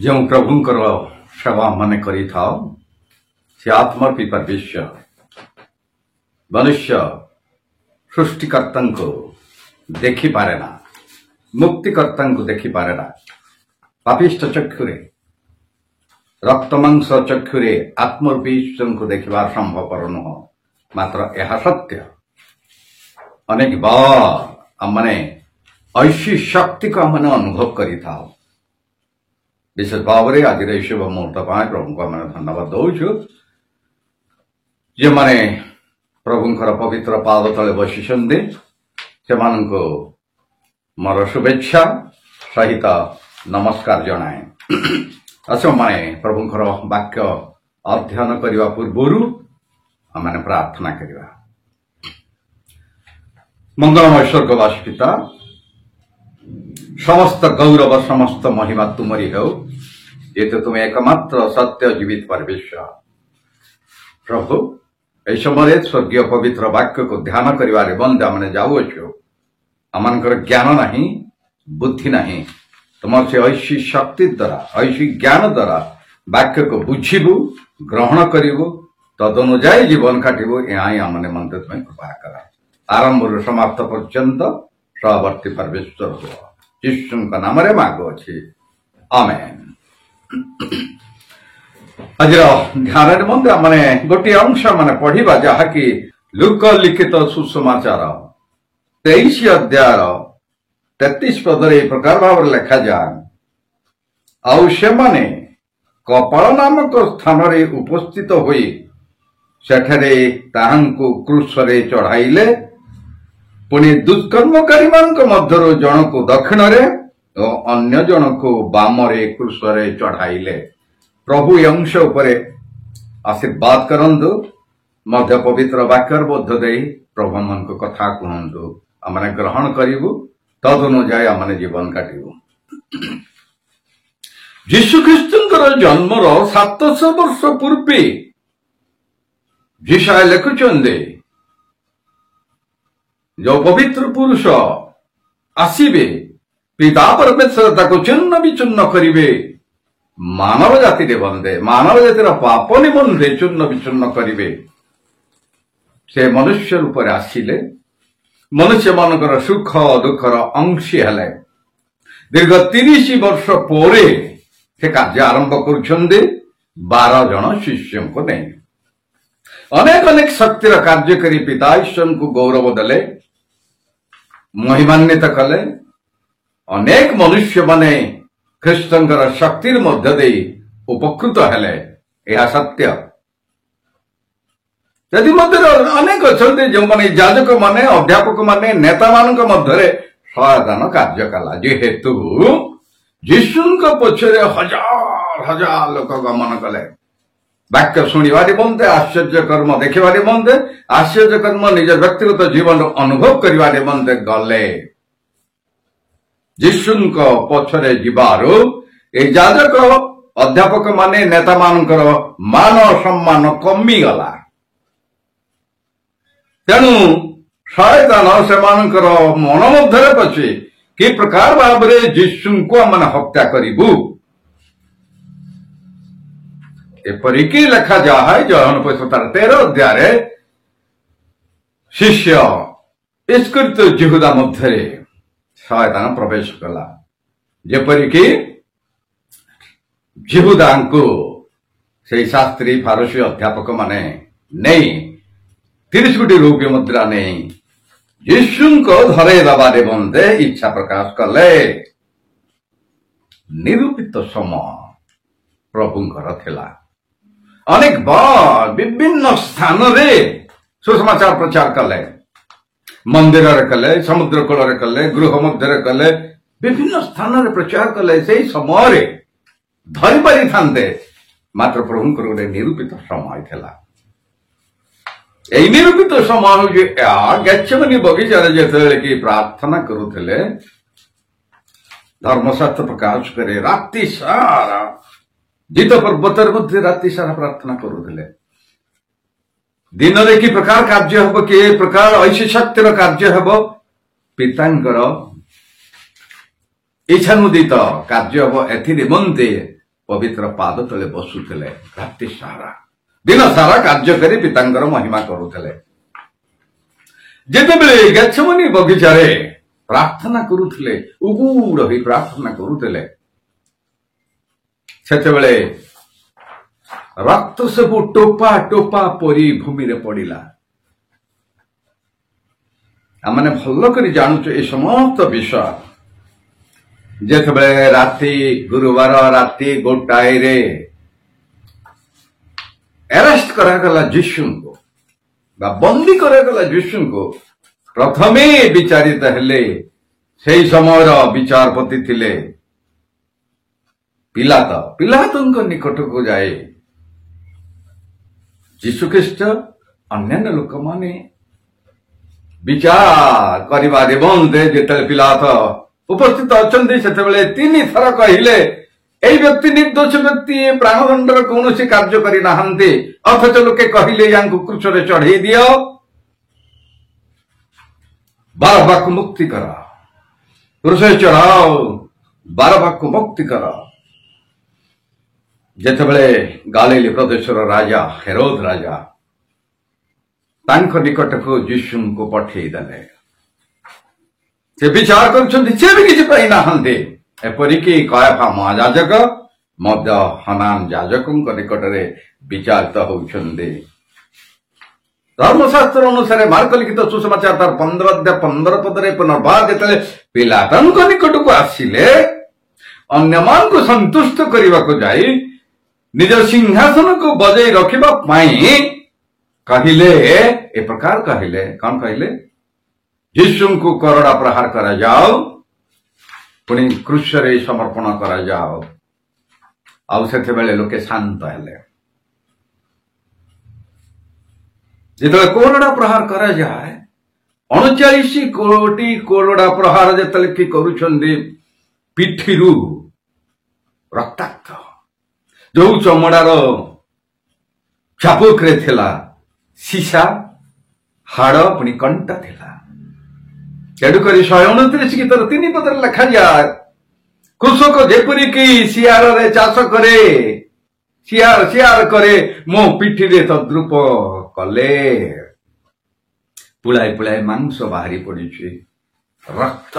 जो प्रभुंकर सेवा मन करी से आत्मर्पित विश्व मनुष्य सृष्टिकर्ता को देखी पारे ना, मुक्तिकर्ता को देखी पारे ना। पापिष्ट चक्षुरे रक्तमांस चक्षुरे आत्मरूपी ईश्वर को देखा संभवपर नुह, मात्र यह सत्य। अनेक बार मैंने ऐसी शक्ति को मैंने अनुभव करी था। विशेष भाव में आज शुभ मुहूर्त प्रभु को मैंने धन्यवाद दौचु जे माने प्रभुंकर पवित्र पाद तले बसिछन्ति से मोर शुभेच्छा सहित नमस्कार जनाए। असो माने प्रभुंकर वाक्य अध्ययन करने पूर्व आम प्रार्थना करवा। मंगलमय स्वर्गवासी पिता, समस्त गौरव समस्त महिमा तुमरी हो। ये तो तुम्हें एकमात्र सत्य जीवित परमेश्वर प्रभु। यह समय स्वर्गीय पवित्र वाक्य को ध्यान करिवारे बंद आमने जाऊछु। आमनकर ज्ञान नहीं, बुद्धि नहीं, तुम से ऐसी शक्ति द्वारा ऐसी ज्ञान द्वारा वाक्य को बुझीबू, ग्रहण करिबू, तदनुजाई जीवन काटिबू। यहाँ आमने मन तुम्हें कृपा कर। आरंभ समाप्त पर्यंत सहवर्ती परमेश्वर हो यीशु का नाम रे मांगो छी, आमेन। आज ध्यान मध्य माने गोटे अंश माने पढ़िबा जहाँकि लूक लिखित सुसमाचार 23 अध्याय 33 पदरे प्रकार भाव लिखा जाए। आउ से माने कपाल नामक स्थान रे उपस्थित होई सेठरे ताहांकु क्रूसरे चढ़ाइले। पुणी दुष्कर्मकारी मानक मध्यरु जनकु दक्षिण रे और अन्य जनकु बाम रे क्रूसरे चढ़ाइले। प्रभु अंश उपरे आशीर्वाद करंतु, मध्य पवित्र वाक्यर बोध दे प्रभु मन को कथा कहतु, आमने ग्रहण करिबु, तदनुजाई आमने जीवन काटिबु। यीशु ख्रीष्टंकर जन्मर 700 वर्ष पूर्वे जीशाय लिखुचंदे जो पवित्र पुरुष आसीबे, पिता परमेश्वर ताको चिन्ह विचिन्न करिवे, मानव जाति रे बंदे मानव जातिर पाप निमंदे चिन्ह विचिन्न करिवे। से मनुष्य रूप रे आसिले, मनुष्य मानकर सुख दुखर अंशी हेले। दीर्घ 30 वर्ष पोरे से कार्य आरंभ करुछन्ते 12 जन शिष्यों को नहीं। अनेक अनेक शक्तिर कार्य करी पिता ईश्वर को गौरव देले, महिमान्वित कले। अनेक मनुष्य माने ख्रीष्टंकर शक्तिर मध्य दे उपकृत हेले, यह सत्य। यदि मध्य अनेक अच्छा जो माने याजक माने, अध्यापक माने, नेता मानक मध्य सहायतान कार्य कला। जेहेतु यीशुଙ୍କ पछरे हजार हजार लोक गमन कले, वाक्य शुणा निमंते, आश्चर्य कर्म देखा निमंते, आश्चर्य कर्म निज व्यक्तिगत जीवन अनुभव करने निमंते गले। यीशुଙ୍କ पछरे जीवारु ए याजक अध्यापक माने नेता मानकर मान सम्मान कमी गला। तेणु शैतान से मानकर मन मध्य पछे कि प्रकार भाव में यीशु को आम हत्या करिबू। एपरिकी लिखा जाए यूहन्ना 13 अध्याय शिष्य इस्करियोत यहूदा मध्य शैतान प्रवेश कला। जेपरिकी यहूदा को से शास्त्री फारसी अध्यापक माने नहीं 30 कोटी रुपये मुद्रा नहीं यीशु को धरे दबा निमंते इच्छा प्रकाश कले। निरूपित समय प्रभुंकर थिला। अनेक बार विभिन्न स्थान रे सुसमाचार प्रचार कले, मंदिर रे कले, समुद्र कूल रे कले, गृह मध्य रे कले, विभिन्न स्थान रे प्रचार कले। से समय रे धरी पारि थांते, मात्र प्रभुंकर गोटे निरूपित समय थिला। एई निरूपित समय होजे गेत्सेमनी बगीचारे जेतेबेले कि प्रार्थना करुथिले, धर्मशास्त्र प्रकाश करे राति सारा जीत पर्वतर मध्य राति सारा प्रार्थना करुथिले। दिन रे कि प्रकार कार्य हब, कि प्रकार ऐसी शक्तिर कार्य हब, पितांकर इच्छानुदित कार्य हब। एथि निमंते पवित्र पाद तले बसुले राति सारा दिन सारा कार्य करी पितांकर महिमा करुले जेतेबेले गेत्सेमनी बगीचारे प्रार्थना करुले उगूर होई प्रार्थना करुले सेतेबेले रक्त सबु टोपा टोपा परी भूमि रे पड़िला आमने भल करी जानुଛୁ ए समस्त विषय जेतेबेले राति गुरुवार राति 1 रे अरेस्ट करागला यीशु को बा बंदी करागला यीशु को प्रथमे विचारित हेले सेही समयर विचारपति थिले पिलातों निकट को जाए यीशु ख्रीष्ट अन्य लोक माने विचार करवा निमंते जेते पिलात उपस्थित अच्छा से 3 थर कहले एई व्यक्ति निर्दोष व्यक्ति प्राणदंडर कौन कार्य करी नाहंते अथच लोके कहले यांकु क्रूसरे चढ़े दियो बारबा को मुक्ति करा क्रूसे चढ़ाओ बारबा को मुक्ति करा जेतेबेले गालीली प्रदेशर राजा हेरोद राजा तांको निकट को यीशु को पठेई देले से विचार करछन्ति से भी किछि पाई नाहंते एपरिकी कायफा महायाजक मध्य हनान याजकଙ୍କ निकटरे विचारित होउछन्ति धर्मशास्त्र अनुसार मार्क लिखित सुसमाचार तार 15 अध्याय 15 पदरे पुनर्बार जेतेले पिलातଙ୍କ निकट को आसिले अन्यमान को संतुष्ट करबा को जाई निज सिंहासन को बजाई रखिबा पाई कहले ए प्रकार कहले कौन कहले यीशु को करोड़ा प्रहार करा जाओ पुणी क्रूस रे समर्पण करा जाओ आउ सेते बेले लोके शांत हेले जेतले करोड़ा प्रहार करा जाए 39 कोटी करोड़ा प्रहार जेतले की करूछन्दी पिठिरु रक्ताक्त जो चमड़ार चापुक रे थिला सीसा हाड़ पुणी कंटा थिला तेणुक 129 गीतर 3 पदर लिखा जाए कृषक जेपरिक सियार रे चाष करे सियार करे मो पिठी रे तद्रूप कले पुलाय पुलाय मांस बाहरी पड़ी रक्त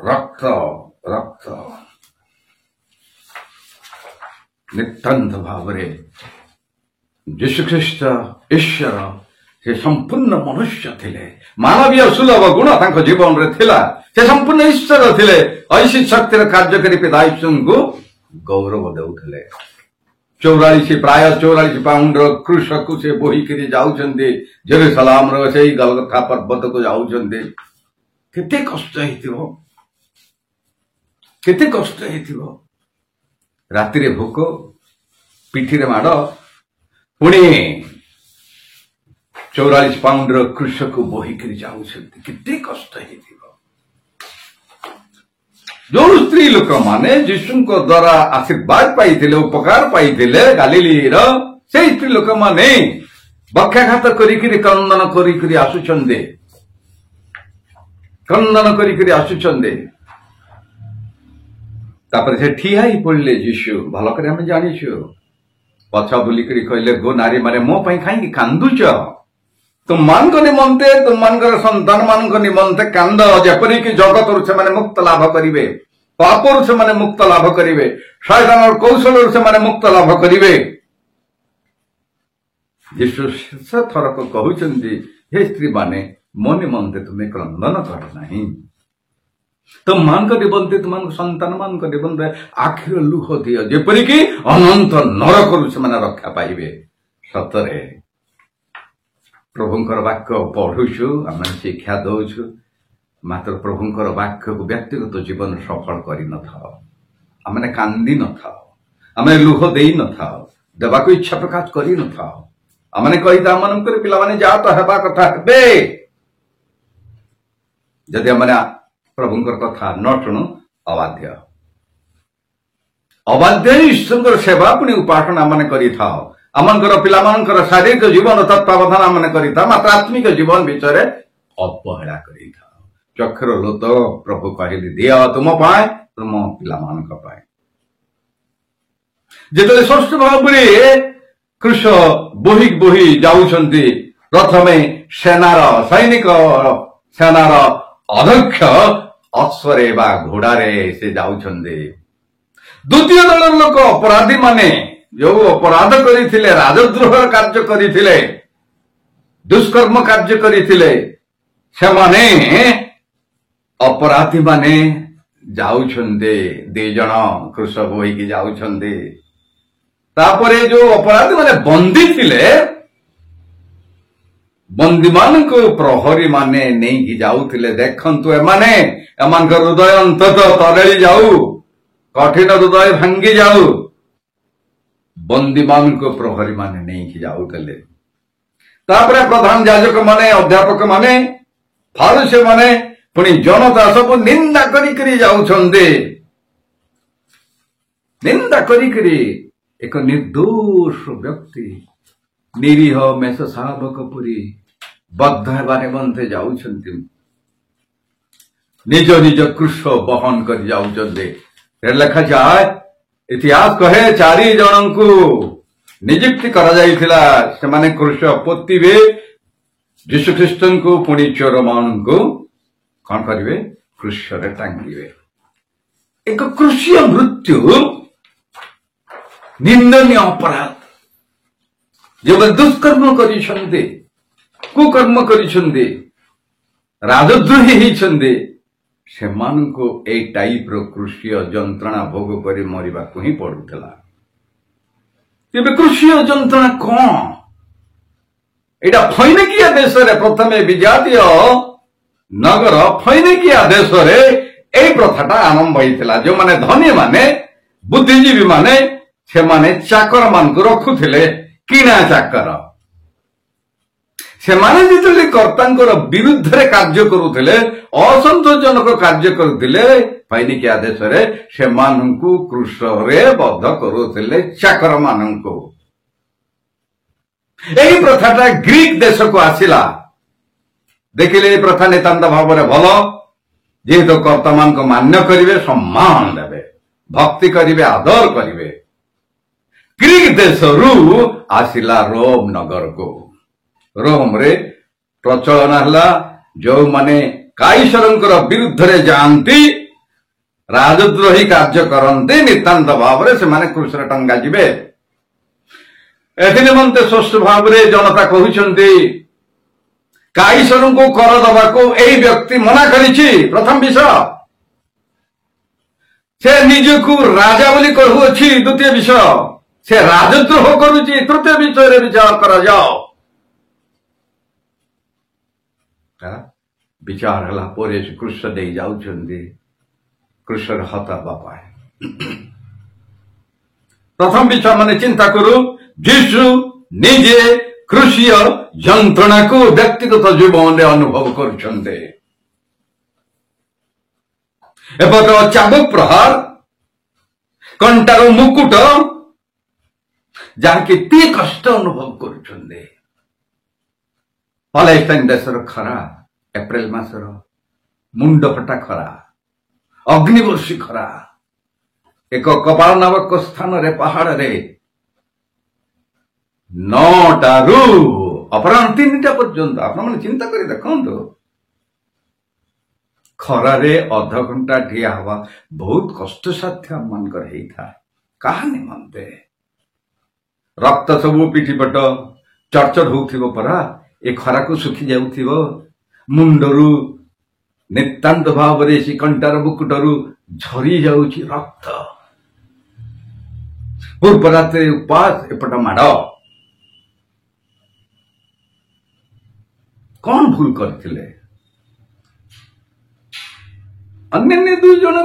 रक्त रक्त नितांत भाव यीशु ख्रीष्ट ईश्वर से संपूर्ण मनुष्य थिले मानवीय सुलभ गुण तांको जीवन रे थिला से संपूर्ण ईश्वर थिले ऐसी शक्तिर कार्य करी पिता यीशु को गौरव देउथिले 44 प्राय 44 पाउंड क्रूस को से बोही करी जाउछन्ते जेरूसलाम रो सेही गलगथा पर्वत को जाउछन्ते केते कष्ट हेतिबो राति रे भूख पिठी रे माड़ पुणी 44 पाउंड क्रूस को बोही करी जाउछन्ते केते कष्ट हेतिबो जो स्त्री लोक माने यीशु को द्वारा आशीर्वाद पाई उपकार पाई गालीली से स्त्री लोक माने बक्षाघात करी क्रंदन करी आसुचंदे तापर से ठिया ही पड़ले यीशु भल कर आम जानीचु पछ बुलिक कहले गो नारी मारे मो पाई कहीं कांदुच तुम मान निमंते तुम मान संतान मान निमंते कांद जेपरिक जगत से मुक्त लाभ करेंगे पापरु से मुक्त लाभ करेंगे शैतान कौशल से मुक्त लाभ करेंगे यीशु शेष थरक कहते हे स्त्री माने मो निमंते तुम्हें क्रंदन कर नहीं तुम मान निमंते तुम संतान मान निमंते आखिर लुह दियो जेपरिक अनंत नरक से रक्षा पाइबे सतरे प्रभुंकर वाक्य पढ़ुछु आम शिक्षा दौछु मात्र प्रभुंकर वाक्य को व्यक्तिगत जीवन सफल कर न था आमने कांदी न था आमने लुह दे न था देवा को इच्छा प्रकाश कर न था आमने कही था मन पिला माने जा तो हेबा कथा हेबे जदि आमने प्रभुंकर कथा न शुणु अबाध्य अबाध्य ईश्वर सेवा पुणी उपासना आमने करी था आमंकर पिलामानकर शारीरिक जीवन तत्वावधान आमने करिता मात्र आत्मिक जीवन विषय अवहेला करिता चक्षुर लोत प्रभु कहले दिया तुम पाए तुम पिलामानक पाए ଯେତେବେଳେ ଷଷ୍ଠ ଭାବରେ କୃଷ୍ଣ ବୋହି ବୋହି ଯାଉଛନ୍ତି, ପ୍ରଥମେ ସେନାର ଅଧ୍ୟକ୍ଷ ଅଶ୍ୱରେ ବା ଘୋଡାରେ ସେ ଯାଉଛନ୍ତି। ଦ୍ୱିତୀୟ ଦଳର ଲୋକ ଅପରାଧୀ ମାନେ ଯୋଉ ଅପରାଧ କରିଥିଲେ, ରାଜଦ୍ରୋହ କାର୍ଯ୍ୟ କରିଥିଲେ, ଦୁଷ୍କର୍ମ କାର୍ଯ୍ୟ କରିଥିଲେ, ସେମାନେ ଅପରାଧୀ ମାନେ ଯାଉଛନ୍ତି। 2 ଜଣ କୃଷକ ହୋଇକି ଯାଉଛନ୍ତି। ତାପରେ ଯୋଉ ଅପରାଧୀ ମାନେ ବନ୍ଦୀ ଥିଲେ, ବନ୍ଦୀ ମାନଙ୍କୁ ପ୍ରହରୀ ମାନେ ନେଇକି ଯାଉଥିଲେ। ଦେଖନ୍ତୁ ଏମାନଙ୍କ ହୃଦୟ ଅନ୍ତତଃ ତରଳି ଯାଉ, କଠିନ ହୃଦୟ ଭାଙ୍ଗି ଯାଉ। ବନ୍ଦୀ ମାନଙ୍କୁ ପ୍ରହରୀ ମାନେ ନେଇକି ଯାଉଥିଲେ। ତାପରେ ପ୍ରଧାନ ଯାଜକ ମାନେ, ଅଧ୍ୟାପକ ମାନେ, ଫାରୁସୀ ମାନେ, ପୁଣି ଜନତା ସବୁ ନିନ୍ଦା କରିକିରି ଯାଉଛନ୍ତି। ନିନ୍ଦା କରିକିରି ଏକ ନିର୍ଦ୍ଦୋଷ ବ୍ୟକ୍ତି ନିରୀହ ମେଷ ଶାବକ ପରି ବଦ୍ଧ ହେବା ନିମନ୍ତେ ଯାଉଛନ୍ତି। ନିଜ ନିଜ କୃଷ ବହନ କରି ଯାଉଛନ୍ତି। ଲେଖାଯାଏ, ଇତିହାସ କହେ 4 ଜଣଙ୍କୁ ନିଯୁକ୍ତି କରାଯାଇଥିଲା। ସେମାନେ କୃଷ ପୋତିବେ ଯୀଶୁଖ୍ରୀଷ୍ଟଙ୍କୁ, ପୁଣି ଚୋରମାନଙ୍କୁ କଣ କରିବେ? କୃଷରେ ଟାଙ୍ଗିବେ। ଏକ କୃଷୀୟ ମୃତ୍ୟୁ ନିନ୍ଦନୀୟ ଅପରାଧ। ଯେଉଁମାନେ ଦୁଷ୍କର୍ମ କରିଛନ୍ତି, କୁକର୍ମ କରିଛନ୍ତି, ରାଜଦ୍ରୋହୀ ହେଇଛନ୍ତି, ସେମାନଙ୍କୁ ଏଇ ଟାଇପର କୃଷୀୟ ଯନ୍ତ୍ରଣା ଭୋଗ କରି ମରିବାକୁ ହିଁ ପଡୁଥିଲା। ତେବେ କୃଷୀୟ ଯନ୍ତ୍ରଣା କଣ? ଏଇଟା ଫୈନିକିଆ ଦେଶରେ ପ୍ରଥମେ ବିଜାତୀୟ ନଗର ଫୈନିକିଆ ଦେଶରେ ଏଇ ପ୍ରଥାଟା ଆରମ୍ଭ ହେଇଥିଲା। ଯେଉଁମାନେ ଧନୀ ମାନେ, ବୁଦ୍ଧିଜୀବୀ ମାନେ, ସେମାନେ ଚାକର ମାନଙ୍କୁ ରଖୁଥିଲେ, କିଣା ଚାକର। ସେମାନେ ଯେତେବେଳେ କର୍ତ୍ତାଙ୍କର ବିରୁଦ୍ଧରେ କାର୍ଯ୍ୟ କରୁଥିଲେ, ଅସନ୍ତୋଷଜନକ କାର୍ଯ୍ୟ କରୁଥିଲେ, ଫୈନିକିଆ ଦେଶରେ ସେମାନଙ୍କୁ କୃଷରେ ବଦ୍ଧ କରୁଥିଲେ, ଚାକର ମାନଙ୍କୁ। ଏହି ପ୍ରଥାଟା ଗ୍ରୀକ ଦେଶକୁ ଆସିଲା। ଦେଖିଲେ ଏହି ପ୍ରଥା ନିତାନ୍ତ ଭାବରେ ଭଲ। ଯେହେତୁ କର୍ତ୍ତାମାନଙ୍କୁ ମାନ୍ୟ କରିବେ, ସମ୍ମାନ ଦେବେ, ଭକ୍ତି କରିବେ, ଆଦର କରିବେ। ଗ୍ରୀକ ଦେଶରୁ ଆସିଲା ରୋମ ନଗରକୁ। ରୋମରେ ପ୍ରଚଳନ ହେଲା, ଯେଉଁମାନେ କାଇସରଙ୍କର ବିରୁଦ୍ଧରେ ଯାଆନ୍ତି, ରାଜଦ୍ରୋହୀ କାର୍ଯ୍ୟ କରନ୍ତି, ନିତାନ୍ତ ଭାବରେ ସେମାନେ କୃଷରେ ଟଙ୍ଗା ଯିବେ। ଏଥି ନିମନ୍ତେ ସ୍ପଷ୍ଟ ଭାବରେ ଜନତା କହୁଛନ୍ତି, କାଇସରଙ୍କୁ କର ଦେବାକୁ ଏଇ ବ୍ୟକ୍ତି ମନା କରିଛି। ପ୍ରଥମ ବିଷୟ, ସେ ନିଜକୁ ରାଜା ବୋଲି କହୁଅଛି। ଦ୍ୱିତୀୟ ବିଷୟ, ସେ ରାଜଦ୍ରୋହ କରୁଛି। ତୃତୀୟ ବିଷୟରେ ବିଚାର କରାଯାଉ। ବିଚାର ହେଲା ପରେ ସେ କୃଷ ଦେଇ ଯାଉଛନ୍ତି କୃଷର ହତ ହେବା ପାଇଁ। ପ୍ରଥମ ବିଷୟ ମାନେ ଚିନ୍ତା କରୁ, ଯୀଶୁ ନିଜେ କୃଷୀୟ ଯନ୍ତ୍ରଣାକୁ ବ୍ୟକ୍ତିଗତ ଜୀବନରେ ଅନୁଭବ କରୁଛନ୍ତି। ଏପଟ ଚାବୁକ ପ୍ରହାର, କଣ୍ଟାର ମୁକୁଟ, ଯାହାକି ଏତେ କଷ୍ଟ ଅନୁଭବ କରୁଛନ୍ତି। ପାଲେଷ୍ଟାଇନ ଦେଶର ଖରା, ଏପ୍ରିଲ ମାସର ମୁଣ୍ଡ ଫଟା ଖରା, ଅଗ୍ନିବର୍ଷୀ ଖରା, ଏକ କପାଳ ନାମକ ସ୍ଥାନରେ ପାହାଡରେ 9ଟାରୁ ଅପରାହ୍ନ 3ଟା ପର୍ଯ୍ୟନ୍ତ। ଆପଣମାନେ ଚିନ୍ତା କରି ଦେଖନ୍ତୁ, ଖରାରେ ଅଧଘଣ୍ଟା ଠିଆ ହେବା ବହୁତ କଷ୍ଟସାଧ୍ୟ ଆମମାନଙ୍କର ହେଇଥାଏ। କାହା ନିମନ୍ତେ? ରକ୍ତ ସବୁ ପିଠିପଟ ଚର୍ଚର ହଉଥିବ ପରା, ଏ ଖରାକୁ ଶୁଖି ଯାଉଥିବ। ମୁଣ୍ଡରୁ ନିତାନ୍ତ ଭାବରେ ସେ କଣ୍ଟାର ମୁକୁଟରୁ ଝରି ଯାଉଛି ରକ୍ତ। ପୂର୍ବ ରାତ୍ରିରେ ଉପାସ, ଏପଟ ମାଡ଼। କଣ ଭୁଲ କରିଥିଲେ? ଅନ୍ୟାନ୍ୟ 2 ଜଣ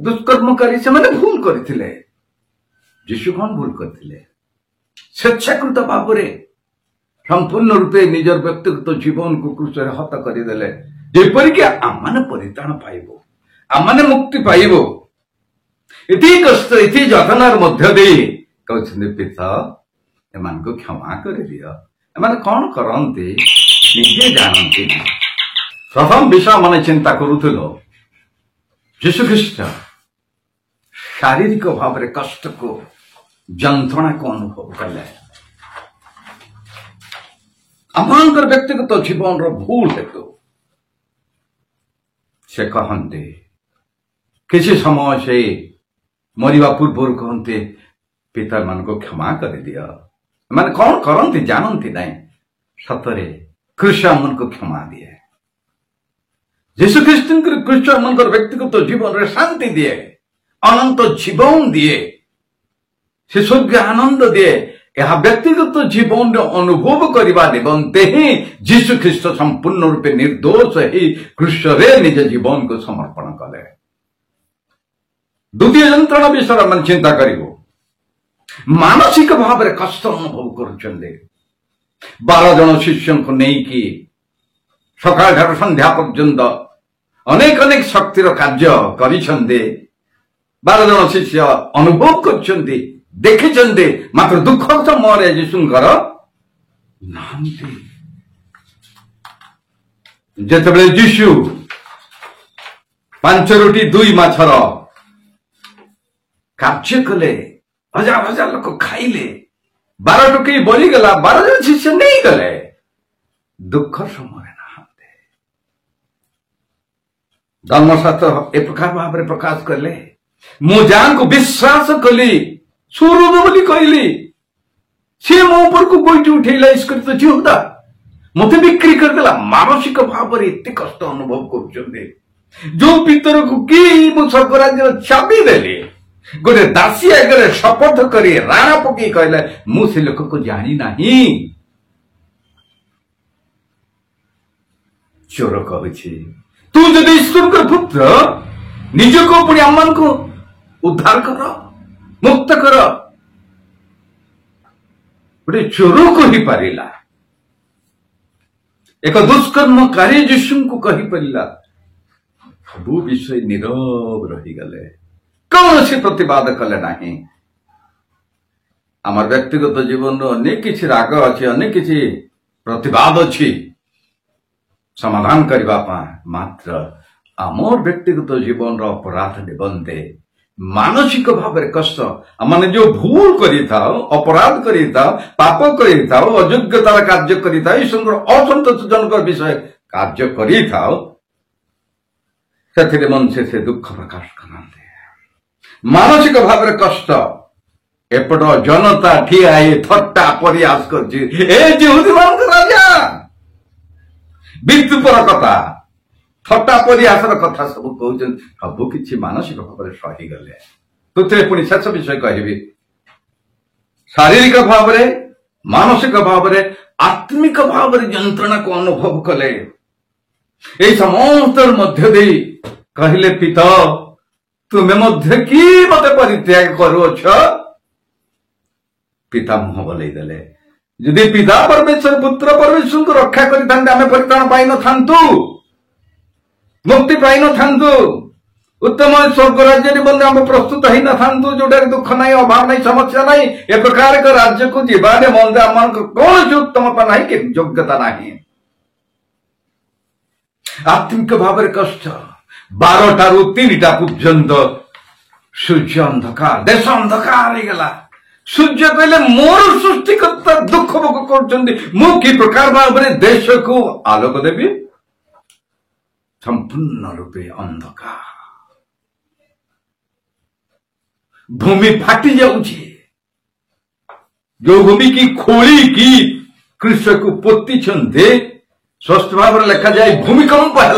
ଦୁଷ୍କର୍ମକାରୀ, ସେମାନେ ଭୁଲ କରିଥିଲେ। ଯୀଶୁ କଣ ଭୁଲ କରିଥିଲେ? ସ୍ୱେଚ୍ଛାକୃତ ଭାବରେ ସମ୍ପୂର୍ଣ୍ଣ ରୂପେ ନିଜର ବ୍ୟକ୍ତିଗତ ଜୀବନକୁ କୃଷରେ ହତ କରିଦେଲେ, ଯେପରିକି ଆମମାନେ ପରିତ୍ରାଣ ପାଇବୁ, ଆମମାନେ ମୁକ୍ତି ପାଇବୁ। ଏତେ କଷ୍ଟ, ଏତେ ଯନ୍ତ୍ରଣାର ମଧ୍ୟ ଦେଇ କହୁଛନ୍ତି, ପିତା ଏମାନଙ୍କୁ କ୍ଷମା କରିଦିଅ, ଏମାନେ କଣ କରନ୍ତି ନିଜେ ଜାଣନ୍ତି। ପ୍ରଥମ ବିଷୟ ମାନେ ଚିନ୍ତା କରୁଥିଲ, ଯୀଶୁଖ୍ରୀଷ୍ଟ ଶାରୀରିକ ଭାବରେ କଷ୍ଟକୁ ଯନ୍ତ୍ରଣା को अनुभव कले आमर व्यक्तिगत जीवन भूल हेतु से कहते किसी समय से मरिबा पूर्व कहते पिता मान को क्षमा कर दिया माने कौन करती जानती नहीं सतरे कृष्ण मन को क्षमा दिए यीशु ख्रीष्ट कृष्ण मन व्यक्तिगत जीवन रे शांति दिए अनंत जीवन दिए से स्वर्ग आनंद दिए यह व्यक्तिगत जीवन अनुभव करने निमंते ही यीशु ख्रीष्ट संपूर्ण रूपे निर्दोष ही कृष्ण रे निज जीवन को समर्पण कले द्वितीय यंत्रणा विषय मन चिंता करिवो मानसिक भाव में कष्ट अनुभव करुछन्ते 12 जन शिष्य को नहीं कि सकाळ ठार संध्या पर्यंत अनेक अनेक शक्तिर कार्य करिछन्ते 12 जन शिष्य अनुभव करछन्ते देखिछन्ते मात्र दुख समय यीशुंकर नांती जेतबेले यीशु 5 रोटी 2 माछर कार्य कले हजार हजार लोक खाइले 12 टोकरी बलिगला 12 जन शिष्य नहीं गले दुख समय नहाते धर्मशास्त्र ए प्रकार भाव में प्रकाश कले मु जान को विश्वास कली सुरुद बोली कहली सी मो ऊपर को गोईठी उठेला इसकृत जीवदा मते बिक्री करदेला मानसिक भाव में एते कष्ट अनुभव करुछन्ते जो पितर को की मु स्वर्गराज्य चाबी देली गोटे दासी आगे शपथ करी राणा पकई कहले मु से लोक को जानी नहीं चोर कहछि तू जदि ईश्वर का पुत्र निज को पुणी आम को उद्धार कर मुक्त कर गोटे चोर कही पारिला एक दुष्कर्मकारी यीशु को कही पारिला सबू विषय नीरव रही गले कौन सी प्रतिवाद कले नहीं आम व्यक्तिगत जीवन अनेक किसी राग अच्छी अनेक किसी प्रतिवाद अच्छी समाधान करने मात्र आमर व्यक्तिगत जीवन अपराध निबंधे मानसिक भाव में कष्ट माने जो भूल करी अपराध करी पाप करी अयोग्यतार कार्य करी असंतोषजनक विषय कार्य करी से दुख प्रकाश करते मानसिक भाव में कष्ट एपट जनता ठिया थट्टा प्रयास कर राजा विद्युपर कथा थट्टा प्रयासर कथा सब कहते सब किसी मानसिक भाव में सहीगले तुथे पुणी शेष विषय कहबी शारीरिक भाव में मानसिक भाव में आत्मिक भाव में यंत्रणा को अनुभव कले ये समस्त मध्य दे कहले पिता तुम्हें मध्य कि मत परित्याग करुछ पिता मुह बोलई देले यदि पिता परमेश्वर पुत्र परमेश्वर को रक्षा करि आम परित्राण पाई न थांतु मुक्ति पाई न थांतु उत्तम स्वर्ग राज्य निबंध आम प्रस्तुत ही न थांतु जोटा दुख नहीं अभाव नहीं समस्या नहीं ए प्रकार का राज्य को जीवाने मन आम कौन उत्तमता नहीं कि योग्यता नहीं आत्मिक भाव में कष्ट 12 रू 3टा पर्यंत सूर्य अंधकार देश अंधकार हो गला सूर्य कहले मोर सृष्टिकर्ता दुख भोग कर प्रकार भाव में देश को आलोक देवी संपूर्ण रूपे अंधकार भूमि फाटी जाऊची जो भूमि की खोली की कृष्ण को पोती छंदे स्वस्थ भाव में लिखा जाए भूमिकंप है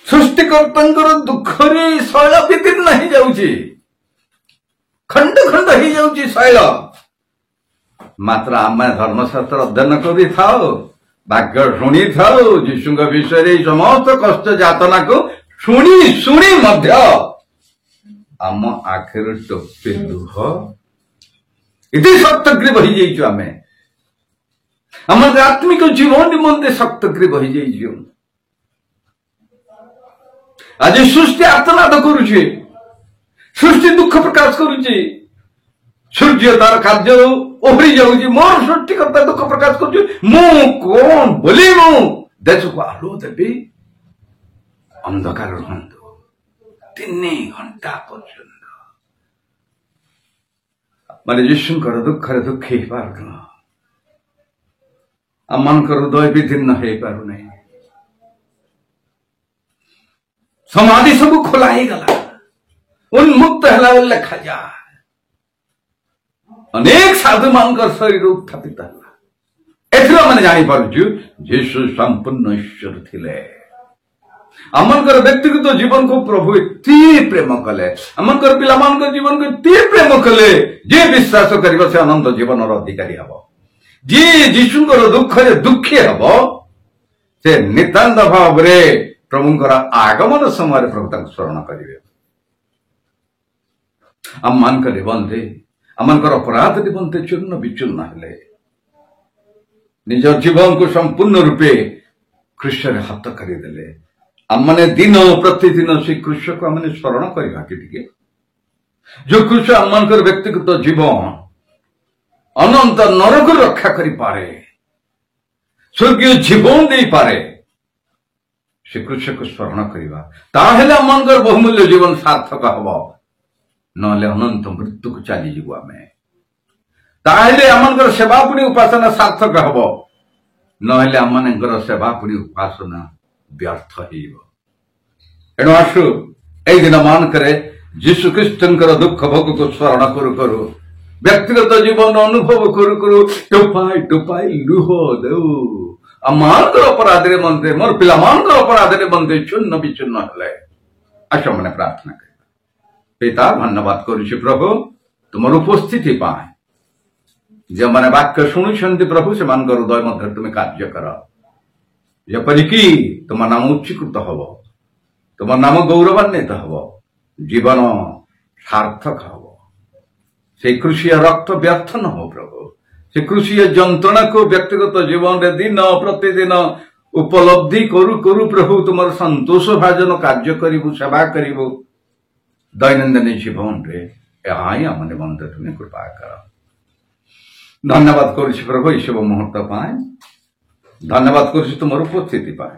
सृष्टिकर्ता दुखरे शैल विदीर्ण हो जाऊची खंड खंड हो जाऊची शैल मात्र आम धर्मशास्त्र अध्ययन करी थाओ वाक्य शुणी थाओ यीशु विषय समस्त कष्ट यातना को शुणी शुणी मध्य आम आखिर टोपे लुह इति सप्तग्रीव हो जाइछु आमे हमर आत्मिक जीवन निमंते सप्तग्रीव हो जाइछु आज सृष्टि आर्तनाद करुचे सृष्टि दुख प्रकाश करुचे सूर्य तार कार्य ओहरी जाऊँगी मोर सृष्टिकर्ता दुख प्रकाश कर मु कौन बोली मु देश को आलो देवी अंधकार रुहतु 3 घंटा पर्यंत ମାନେ ଯୀଶୁଙ୍କର ଦୁଃଖରେ ଦୁଃଖୀ ହେଇପାରୁନ, ଆମମାନଙ୍କର ହୃଦୟ ବିଦୀର୍ଣ୍ଣ ହେଇପାରୁନାହିଁ। ସମାଧି ସବୁ ଖୋଲା ହେଇଗଲା, ଉନ୍ମୁକ୍ତ ହେଲା ବୋଲି ଲେଖାଯାଏ। ଅନେକ ସାଧୁମାନଙ୍କର ଶରୀର ଉତ୍ଥାପିତ ହେଲା। ଏଥିରୁ ଆମେ ଜାଣିପାରୁଛୁ ଯୀଶୁ ସମ୍ପୂର୍ଣ୍ଣ ଈଶ୍ୱର ଥିଲେ। ଆମମାନଙ୍କର ବ୍ୟକ୍ତିଗତ ଜୀବନକୁ ପ୍ରଭୁ ଏତେ ପ୍ରେମ କଲେ, ଆମମାନଙ୍କର ପିଲାମାନଙ୍କର ଜୀବନକୁ ଏତେ ପ୍ରେମ କଲେ, ଯିଏ ବିଶ୍ୱାସ କରିବ ସେ ଅନନ୍ତ ଜୀବନର ଅଧିକାରୀ ହବ। ଯିଏ ଯୀଶୁଙ୍କର ଦୁଃଖରେ ଦୁଃଖୀ ହବ ସେ ନିତାନ୍ତ ଭାବରେ ପ୍ରଭୁଙ୍କର ଆଗମନ ସମୟରେ ପ୍ରଭୁ ତାଙ୍କୁ ସ୍ମରଣ କରିବେ। ଆମମାନଙ୍କ ନିବନ୍ଧେ, ଆମମାନଙ୍କର ଅପରାଧ ନିବନ୍ଧେ ଚୂର୍ଣ୍ଣ ବିଚୂର୍ଣ୍ଣ ହେଲେ, ନିଜ ଜୀବନକୁ ସମ୍ପୂର୍ଣ୍ଣ ରୂପେ କୃଷ୍ଣରେ ହାତ କରିଦେଲେ। ଆମମାନେ ଦିନ ପ୍ରତିଦିନ ସେ କୃଷ୍ଣକୁ ଆମେ ସ୍ମରଣ କରିବା କି ଟିକେ, ଯୋଉ କୃଷ୍ଣ ଆମମାନଙ୍କର ବ୍ୟକ୍ତିଗତ ଜୀବନ ଅନନ୍ତ ନରକରୁ ରକ୍ଷା କରିପାରେ, ସ୍ୱର୍ଗୀୟ ଜୀବନ ଦେଇପାରେ, ସେ କୃଷ୍ଣକୁ ସ୍ମରଣ କରିବା। ତାହେଲେ ଆମମାନଙ୍କର ବହୁମୂଲ୍ୟ ଜୀବନ ସାର୍ଥକ ହବ, ନହେଲେ ଅନନ୍ତ ମୃତ୍ୟୁକୁ ଚାଲିଯିବୁ ଆମେ। ତାହେଲେ ଆମମାନଙ୍କର ସେବା ପୁଣି ଉପାସନା ସାର୍ଥକ ହବ, ନହେଲେ ଆମମାନଙ୍କର ସେବା ପୁଣି ଉପାସନା ବ୍ୟର୍ଥ ହେଇଯିବ। ଏଣୁ ଆସୁ ଏଇ ଦିନ ମାନଙ୍କରେ ଯୀଶୁ ଖ୍ରୀଷ୍ଟଙ୍କର ଦୁଃଖ ଭୋଗକୁ ସ୍ମରଣ କରୁ କରୁ, ବ୍ୟକ୍ତିଗତ ଜୀବନ ଅନୁଭବ କରୁ କରୁ ଟୋପାଏ ଟୋପାଏ ଲୁହ ଦେଉ। ଆମମାନଙ୍କର ଅପରାଧରେ ମନ୍ତେ, ମୋର ପିଲାମାନଙ୍କର ଅପରାଧରେ ମନ୍ତେ ଚୂର୍ଣ୍ଣ ବିଚୂର୍ଣ୍ଣ ହେଲେ। ଆସ ମାନେ ପ୍ରାର୍ଥନା କରିବା। ପିତା, ଧନ୍ୟବାଦ କରୁଛି ପ୍ରଭୁ ତୁମର ଉପସ୍ଥିତି ପାଇଁ। ଯେଉଁମାନେ ବାକ୍ୟ ଶୁଣୁଛନ୍ତି ପ୍ରଭୁ, ସେମାନଙ୍କ ହୃଦୟ ମଧ୍ୟରେ ତୁମେ କାର୍ଯ୍ୟ କର, ଯେପରିକି ତୁମ ନାମ ଉଚ୍ଚୀକୃତ ହବ, ତୁମ ନାମ ଗୌରବାନ୍ୱିତ ହବ, ଜୀବନ ସାର୍ଥକ ହବ। ସେଇ କୃଷିୟ ରକ୍ତ ବ୍ୟର୍ଥ ନ ହବ ପ୍ରଭୁ। ସେ କୃଷିୟ ଯନ୍ତ୍ରଣାକୁ ବ୍ୟକ୍ତିଗତ ଜୀବନରେ ଦିନ ପ୍ରତିଦିନ ଉପଲବ୍ଧି କରୁ କରୁ ପ୍ରଭୁ ତୁମର ସନ୍ତୋଷ ଭାଜନ କାର୍ଯ୍ୟ କରିବୁ, ସେବା କରିବୁ ଦୈନନ୍ଦିନ ଜୀବନରେ। ଏହା ହିଁ ଆମ ନିମନ୍ତେ ତୁମେ କୃପା କର। ଧନ୍ୟବାଦ କରୁଛି ପ୍ରଭୁ ଏହି ଶୁଭ ମୁହୂର୍ତ୍ତ ପାଇଁ। ଧନ୍ୟବାଦ କରୁଛି ତୁମର ଉପସ୍ଥିତି ପାଇଁ।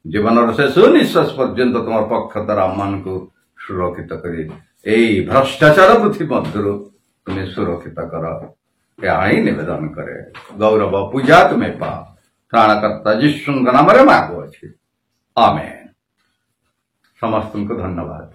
ଜୀବନର ଶେଷ ନିଶ୍ୱାସ ପର୍ଯ୍ୟନ୍ତ ତୁମର ପକ୍ଷ ଦ୍ୱାରା ଆମମାନଙ୍କୁ ସୁରକ୍ଷିତ କରି ଏଇ ଭ୍ରଷ୍ଟାଚାର ପୃଥିବୀ ମଧ୍ୟରୁ ତୁମେ ସୁରକ୍ଷିତ କର। ଏହା ହିଁ ନିବେଦନ କରେ। ଗୌରବ ପୂଜା ତୁମେ ପାଅ, ତ୍ରାଣକର୍ତ୍ତା ଯୀଶୁଙ୍କ ନାମରେ ମାଗୁଅଛି। ଆମେନ୍। ସମସ୍ତଙ୍କୁ ଧନ୍ୟବାଦ।